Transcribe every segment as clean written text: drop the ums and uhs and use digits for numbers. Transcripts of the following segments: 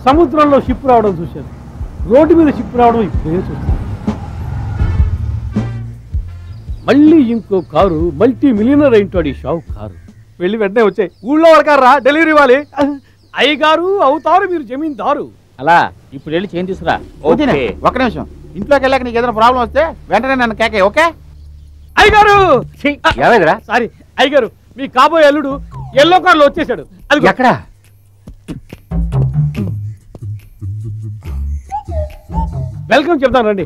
సముద్రంలో షిప్ రావడం చూశాను, రోడ్డు మీద షిప్ రావడం ఇప్పుడే చూశాను. మళ్ళీ ఇంకో కారు, మల్టీ మిలియనర్ అయింటాడు ఈ షావు కారు. వెళ్ళి వెంటనే వచ్చాయి. ఊళ్ళో వాళ్ళకారా డెలివరీ ఇవ్వాలి. అయ్యగారు అవుతారు, మీరు జమీందారు. అలా ఇప్పుడు వెళ్ళి చేంజ్ తీసుకురా. ఒక్క నిమిషం, ఇంట్లోకి వెళ్ళాక నీకు ఏదైనా ప్రాబ్లం వస్తే వెంటనే నన్ను కేకే. ఓకే అయ్యగారు. ఏమైందిరా? సారీ అయ్యగారు, మీ కాబోయే అల్లుడు ఎల్లో కార్లో వచ్చేసాడు. అది ఎక్కడ? వెల్కమ్ చెప్తాను రండి.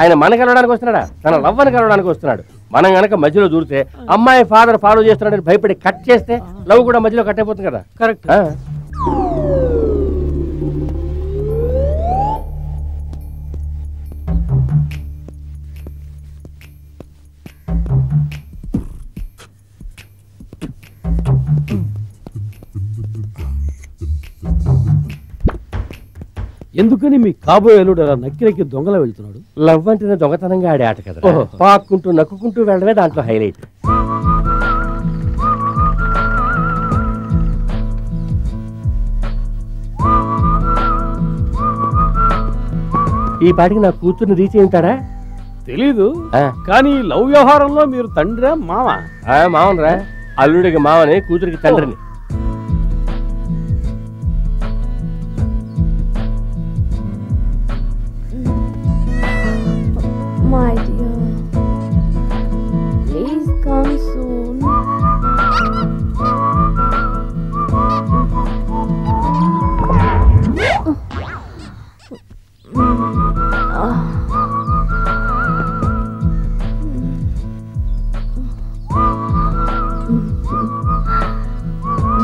ఆయన మన కలవడానికి వస్తున్నాడా? తన లవ్వని కలవడానికి వస్తున్నాడు. మనం గనక మధ్యలో దూరితే అమ్మాయి ఫాదర్ ఫాలో చేస్తున్నాడని భయపడి కట్ చేస్తే లవ్ కూడా మధ్యలో కట్ అయిపోతుంది కదా. కరెక్ట్. ఎందుకని మీ కాబోయే అల్లుడు అలా నక్కి దొంగలా వెళ్తున్నాడు? లవ్ అంటేనే దొంగతనంగా ఆడే ఆట కదా. పాక్కుంటూ నక్కుకుంటూ వెళ్ళడమే దాంట్లో హైలైట్. ఈ పాటికి నా కూతుర్ని రీచ్ అయి ఉంటాడా తెలీదు. కానీ లవ్ వ్యవహారంలో మీరు తండ్రా మామ? మామనరా, అల్లుడికి మామని, కూతురికి తండ్రిని. My dear, please come soon.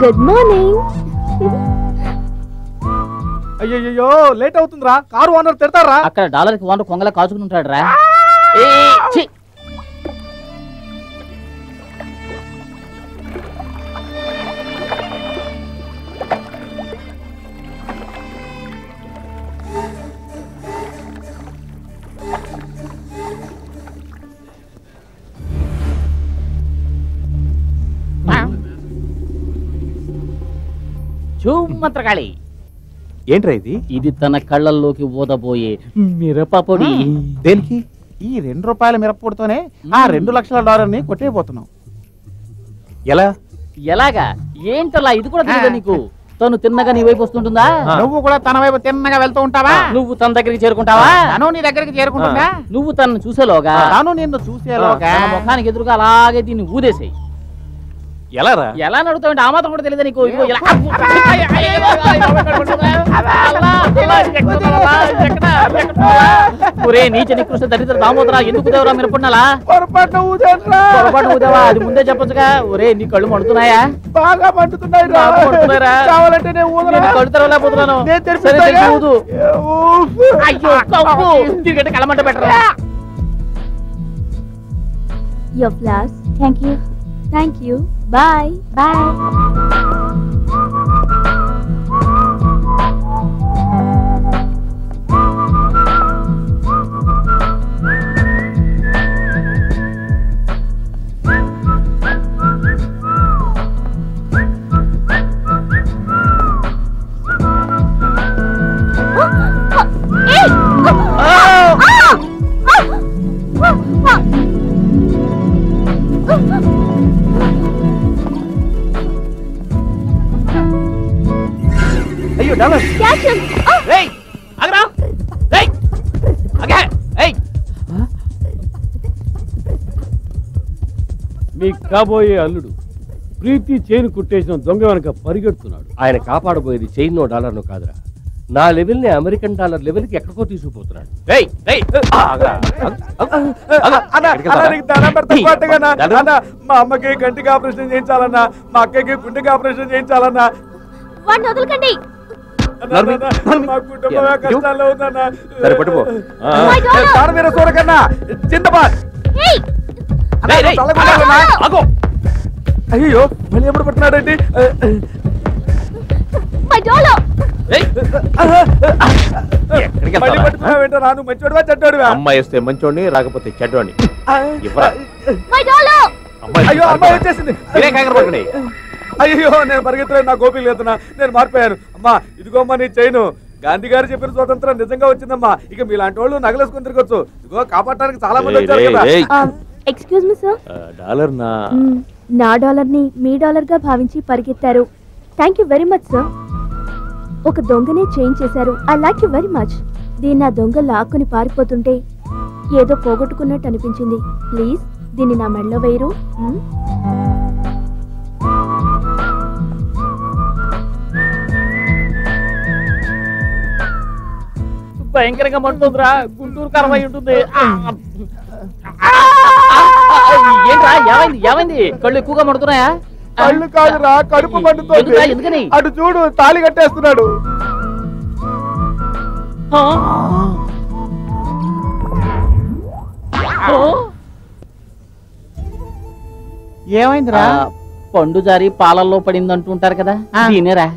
Good morning. అయ్యో లేట్ అవుతుందిరా, కారు ఓనర్ తిడతారా? అక్కడ డాలర్కి ఓనర్ కొంగలా కాచుకుని ఉంటాడు రా. మంత్రకాళి ఏంట్రా ఇది? ఇది తన కళ్ళల్లోకి ఊదబోయే మిరపపొడి. దేనికి? ఈ 2 రూపాయల మిరప్పొడితోనే ఆ $2,00,000 కొట్టేయబోతున్నాం. ఎలా? ఎలాగా? ఏంటలా? ఇది కూడా తెలియదా నీకు? తను తిన్నగా నీ వైపు వస్తుంటుందా? నువ్వు కూడా తన వైపు తిన్నగా వెళ్తూ ఉంటావా? నువ్వు తన దగ్గరికి చేరుకుంటావా? తను నీ దగ్గరికి చేరుకుంటుందా? నువ్వు తనను చూసేలోగా, తను నిన్ను చూసేలోగా ముఖానికి ఎదురుగా అలాగే దీన్ని ఊదేసేయి. ఎలా రా? ఎలా నడుతావు? ఆ మాత్రం కూడా తెలియదా నీకు? ఒరే నీచ నికృష్ట దరిద్ర దామోదరా, ఎందుకు దేవరా మిరపడినాలా? పొరపాటు ఊదేవా? అది ముందే చెప్పొచ్చుగా. ఒరే నీ కళ్ళు మండుతున్నాయా? బాగా మండుతున్నాయి. కళ్ళు తెరవలేకపోతున్నాను. అయ్యో తిరిగట్టు కలమంట పెట్టరా. Your flowers. Thank you. Thank you. Bye. Bye. అయ్యో డాలర్. Catch him. ఏయ్ ఆగరా. ఏయ్ ఆగే. ఏయ్ మీ కాబోయే అల్లుడు ప్రీతి చైన్ కుట్టేసిన దొంగ వెనక పరిగెడుతున్నాడు. ఆయన కాపాడబోయేది చైన్నో డాలర్ను కాదురా, నా లెవెల్ని అమెరికన్ డాలర్ లెవెల్కి ఎక్కడికో తీసుకుపోతున్నాడు. మా అమ్మకి కంటికి ఆపరేషన్ చేయించాలన్నా, మా అక్కకి గుండెకి ఆపరేషన్ చేయించాలన్నా. వాడిని వదలకండి. మా కుటుంబమే కష్టాల్లో ఉందన్నా. సరే పట్టుకో. మీరు చూడకన్నా చింతబాద్. అయ్యో మళ్ళీ ఎప్పుడు పడుతున్నాడండి? అమ్మాయి వస్తే మంచోడిని, రాకపోతే చెడ్డోడిని. అయ్యో అమ్మాయి వచ్చేసింది. అయ్యో నేను పరిగెత్తలేదు, నా గోపి లేదన్నా, నేను మారిపోయాను. అమ్మా ఇదిగోమ్మా నీ చైను. గాంధీ గారు చెప్పిన స్వతంత్రం నిజంగా వచ్చిందమ్మా. ఇక మీలాంటి వాళ్ళు నగలేసుకుని తిరగొచ్చు. ఇదిగో కాపాడటానికి చాలా మంది వచ్చారు కదా. Excuse me sir. డాలర్ నా డాలర్ ని మీ డాలర్ గా భావించి పరిగెత్తారు. Thank you very much sir. ఒక దొంగనే చేంజ్ చేశారు. I like you very much. దీన్ని ఆ దొంగ లాక్కుని పారిపోతుంటే ఏదో పోగొట్టుకున్నట్టు అనిపించింది. ప్లీజ్ దీన్ని నా మెడలో వేయరు. భయంకరంగా మంటుందిరా, గుంటూరు కారం అయి ఉంటుంది. ఏంట్రా ఏమైంది ఏమైంది? కళ్ళు ఎక్కువగా మండుతున్నాయా? కళ్ళు కాదురా, కడుపు మండుతోంది. ఎందుకని? అటు చూడు, తాళి కట్టేస్తున్నాడు. ఏమైందిరా? పండు జారి పాలల్లో పడింది అంటుంటారు కదా, దీనేరా.